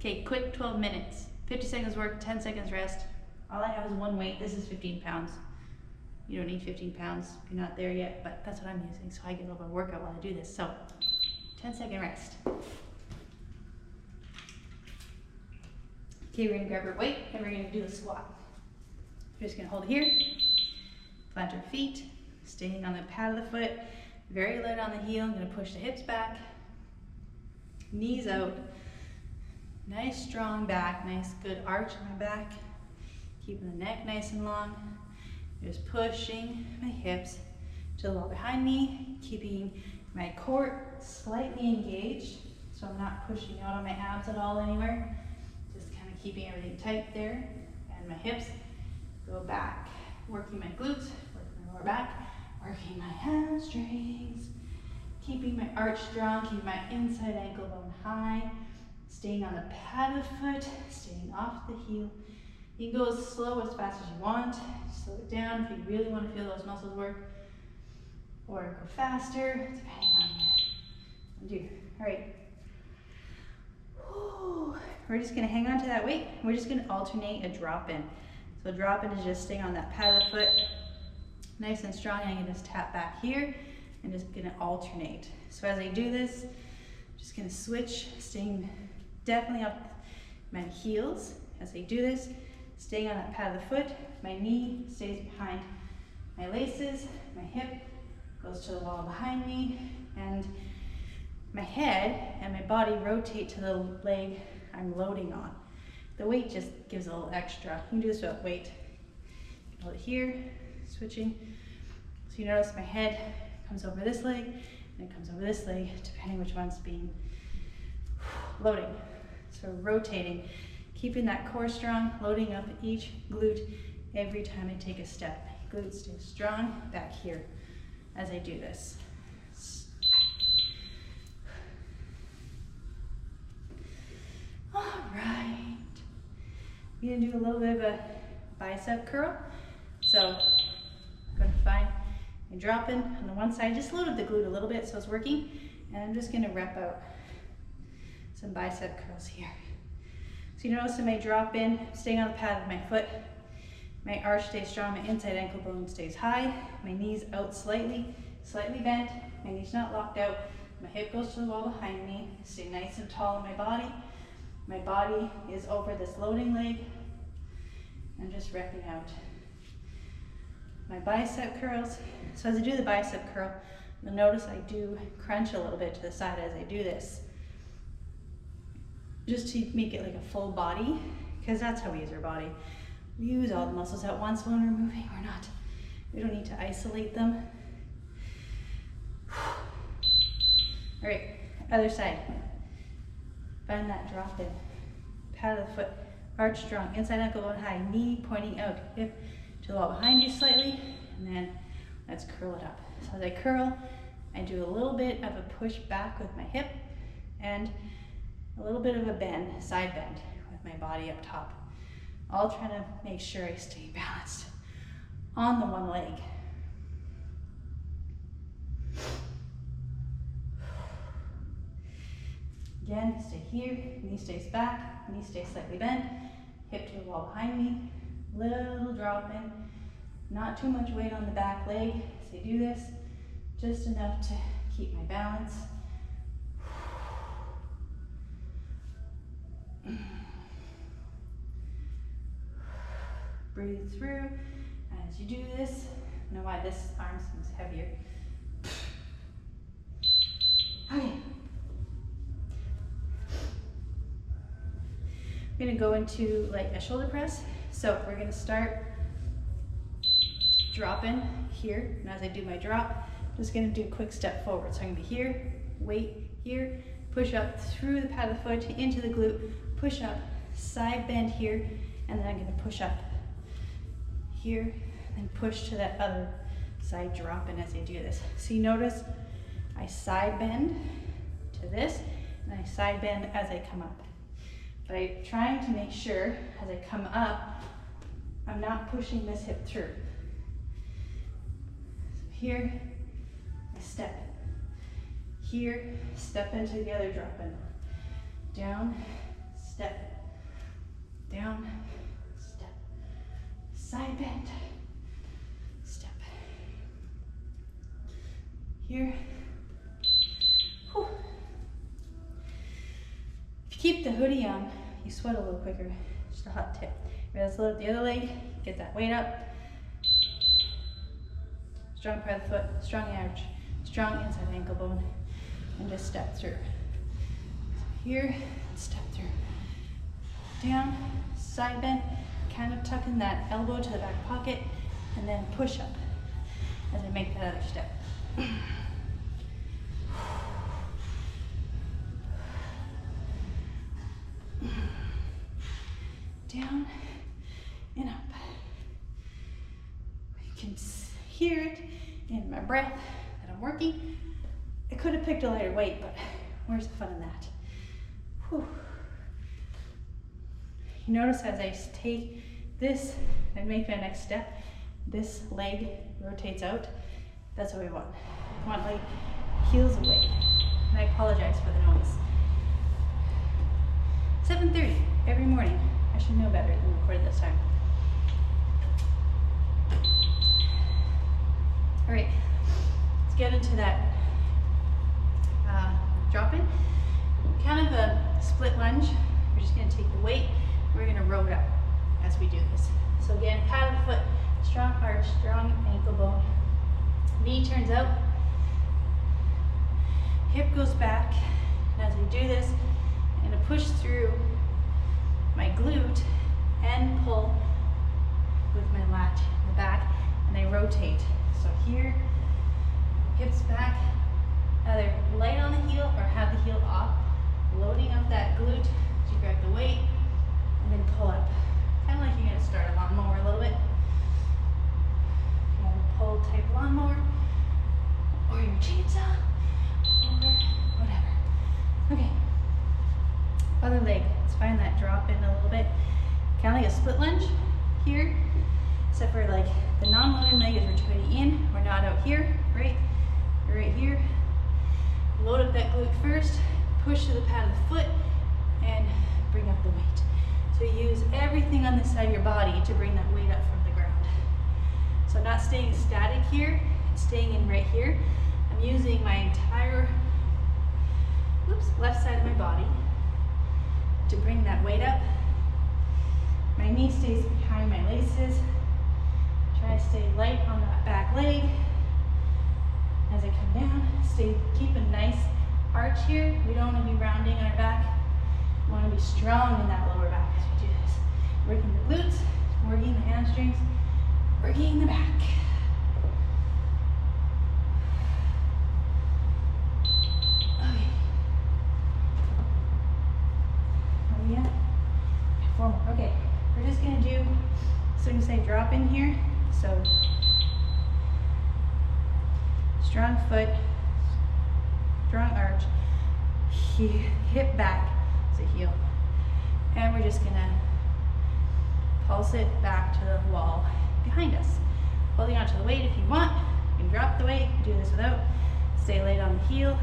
Okay, quick 12 minutes. 50 seconds work, 10 seconds rest. All I have is one weight. This is 15 pounds. You don't need 15 pounds if you're not there yet, but that's what I'm using, so I get a little bit of workout while I do this. So, 10-second rest. Okay, we're gonna grab our weight and we're gonna do a squat. We're just gonna hold it here, plant our feet, staying on the pad of the foot, very light on the heel. I'm gonna push the hips back, knees out, nice strong back, nice good arch in my back, keeping the neck nice and long. Just pushing my hips to the wall behind me, keeping my core slightly engaged, so I'm not pushing out on my abs at all anywhere. Just kind of keeping everything tight there, and my hips go back. Working my glutes, working my lower back, working my hamstrings, keeping my arch strong, keeping my inside ankle bone high, staying on the pad of the foot, staying off the heel. You can go as slow as fast as you want. Slow it down if you really want to feel those muscles work, or go faster, depending on what you do. All right. Whew. We're just going to hang on to that weight. We're just going to alternate a drop in. So a drop in is just staying on that pad of the foot, nice and strong. I can just tap back here and just going to alternate. So as I do this, I'm just going to switch, staying definitely up my heels as I do this. Staying on that pad of the foot, my knee stays behind my laces, my hip goes to the wall behind me, and my head and my body rotate to the leg I'm loading on. The weight just gives a little extra. You can do this without weight. Hold it here, switching. So you notice my head comes over this leg, and it comes over this leg, depending which one's being loading. So rotating. Keeping that core strong, loading up each glute every time I take a step. Glutes stay strong back here as I do this. All right. I'm gonna do a little bit of a bicep curl. So I'm gonna find and drop in on the one side, just loaded the glute a little bit so it's working, and I'm just gonna rep out some bicep curls here. So you notice I may drop in, staying on the pad of my foot. My arch stays strong, my inside ankle bone stays high, my knees out slightly bent, my knees not locked out, my hip goes to the wall behind me, stay nice and tall in my body. My body is over this loading leg. I'm just repping out my bicep curls. So as I do the bicep curl, you'll notice I do crunch a little bit to the side as I do this, just to make it like a full body, because that's how we use our body. We use all the muscles at once when we're moving. We don't need to isolate them. All right, other side. Find that drop in. Pad of the foot, arch strong, inside ankle bone high, knee pointing out, hip to the wall behind you slightly, and then let's curl it up. So as I curl, I do a little bit of a push back with my hip, and a little bit of a bend, side bend with my body up top. All trying to make sure I stay balanced on the one leg. Again, stay here, knee stays back, knee stays slightly bent, hip to the wall behind me, little drop in, not too much weight on the back leg as I do this, just enough to keep my balance. Breathe through as you do this. I know why this arm seems heavier. Okay. I'm gonna go into like a shoulder press. So we're gonna start dropping here, and as I do my drop, I'm just gonna do a quick step forward. So I'm gonna be here, weight here, push up through the pad of the foot into the glute, push up, side bend here, and then I'm gonna push up here, and push to that other side drop in as I do this. So you notice I side bend to this, and I side bend as I come up. But I'm trying to make sure as I come up, I'm not pushing this hip through. So here, I step. Here, step into the other drop in. Down, step. step, down, step, side bend, step. Here. Whew. If you keep the hoodie on, you sweat a little quicker. Just a hot tip. Let's load up the other leg, get that weight up. Strong part of the foot, strong arch, strong inside ankle bone, and just step through. Here, step through. Down, side bend, kind of tucking that elbow to the back pocket, and then push up as I make that other step. Down and up. You can hear it in my breath that I'm working. I could have picked a lighter weight, but where's the fun in that? Whew. You notice as I take this and make my next step, this leg rotates out. That's what we want. We want like heels away. And I apologize for the noise. 7:30 every morning. I should know better than record this time. All right, let's get into that drop in. Kind of a split lunge. We're just gonna take the weight. We're gonna row it up as we do this. So again, pad of the foot, strong arch, strong ankle bone. Knee turns out, hip goes back. And as we do this, I'm gonna push through my glute and pull with my lat in the back, and I rotate. So here, hips back, either light on the heel or have the heel off, loading up that glute as you grab the weight, and then pull up. Kind of like you're gonna start a lawnmower a little bit. You have a pull type lawnmower, or your chainsaw, or whatever. Okay, other leg. Let's find that drop in a little bit. Kind of like a split lunge here, except for like the non-loading leg is rotating in. We're not out here, right? We're right here. Load up that glute first, push to the pad of the foot, and bring up the weight. So use everything on this side of your body to bring that weight up from the ground. So I'm not staying static here, it's staying in right here. I'm using my entire left side of my body to bring that weight up. My knee stays behind my laces. Try to stay light on that back leg. As I come down, keep a nice arch here. We don't want to be rounding on our back. We want to be strong in that lower back as we do this. Working the glutes, working the hamstrings, working the back. Okay. Oh yeah. 4 more. Okay. We're just gonna do, so I'm gonna say drop in here. So strong foot, strong arch, hip back to heel. And we're just gonna pulse it back to the wall behind us. Holding onto the weight if you want. You can drop the weight, do this without. Stay light on the heel,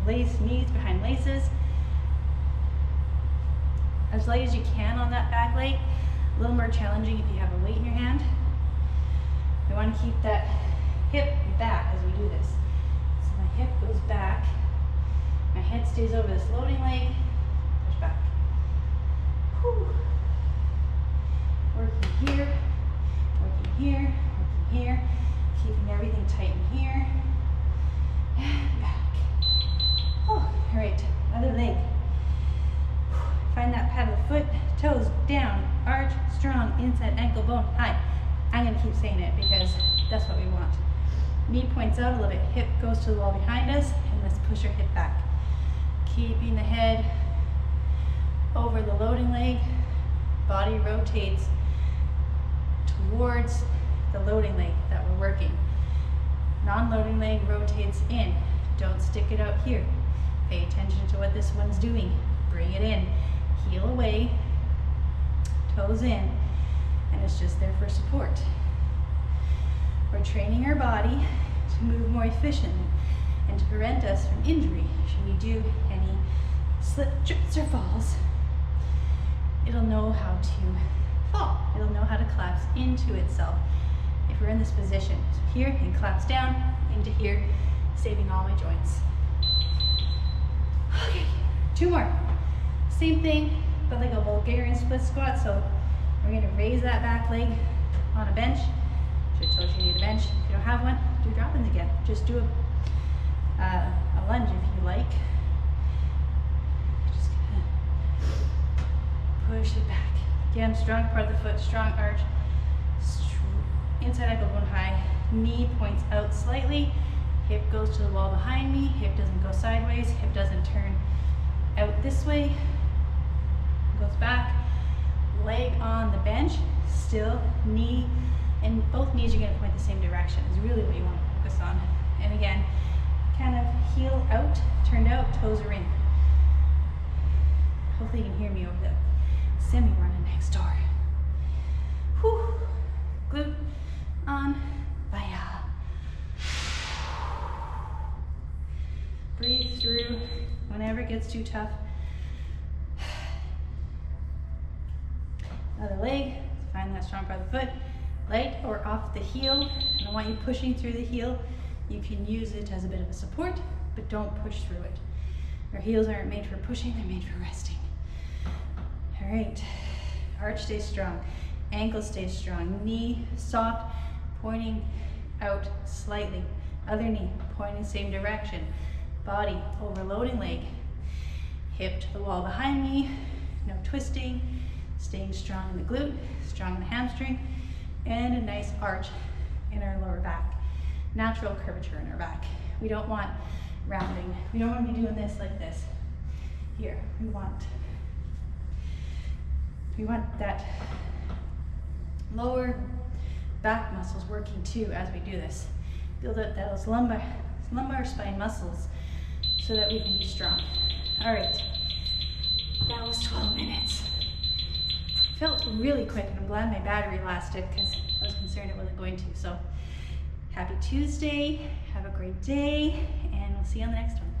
keep knees behind laces. As light as you can on that back leg. A little more challenging if you have a weight in your hand. We want to keep that hip back as we do this. So my hip goes back, my head stays over this loading leg, push back. Whew. Working here, working here, working here, keeping everything tight in here, and back. Oh, all right, other leg. Find that pad of the foot, toes down, arch, strong, inside ankle bone, high. I'm gonna keep saying it because that's what we want. Knee points out a little bit, hip goes to the wall behind us, and let's push our hip back. Keeping the head over the loading leg, body rotates towards the loading leg that we're working. Non-loading leg rotates in. Don't stick it out here. Pay attention to what this one's doing. Bring it in. Heel away, toes in, and it's just there for support. We're training our body to move more efficiently and to prevent us from injury should we do any slip, trips, or falls. to fall. It'll know how to collapse into itself if we're in this position. So here, and collapse down into here, saving all my joints. Okay, 2 more. Same thing, but like a Bulgarian split squat. So we're gonna raise that back leg on a bench. Should have told you you need a bench. If you don't have one, do drop-ins again. Just do a lunge if you like. Just gonna push it back. Again, strong part of the foot, strong arch. Inside ankle bone high. Knee points out slightly. Hip goes to the wall behind me. Hip doesn't go sideways. Hip doesn't turn out this way. Goes back. Leg on the bench. Still knee, and both knees are going to point the same direction is really what you want to focus on. And again, kind of heel out, turned out, toes are in. Hopefully you can hear me over the semi running next door. Whew. Glute on, baya. Breathe through whenever it gets too tough. Other leg, find that strong part of the foot. Light or off the heel. I don't want you pushing through the heel. You can use it as a bit of a support, but don't push through it. Our heels aren't made for pushing, they're made for resting. All right, arch stays strong, ankle stays strong, knee soft, pointing out slightly. Other knee pointing same direction. Body overloading leg. Hip to the wall behind me, no twisting, staying strong in the glute, strong in the hamstring, and a nice arch in our lower back. Natural curvature in our back. We don't want rounding. We don't want to be doing this like this. Here, we want that lower back muscles working too as we do this. Build up those lumbar spine muscles so that we can be strong. All right, that was 12 minutes. Felt really quick, and I'm glad my battery lasted because I was concerned it wasn't going to. So happy Tuesday, have a great day, and we'll see you on the next one.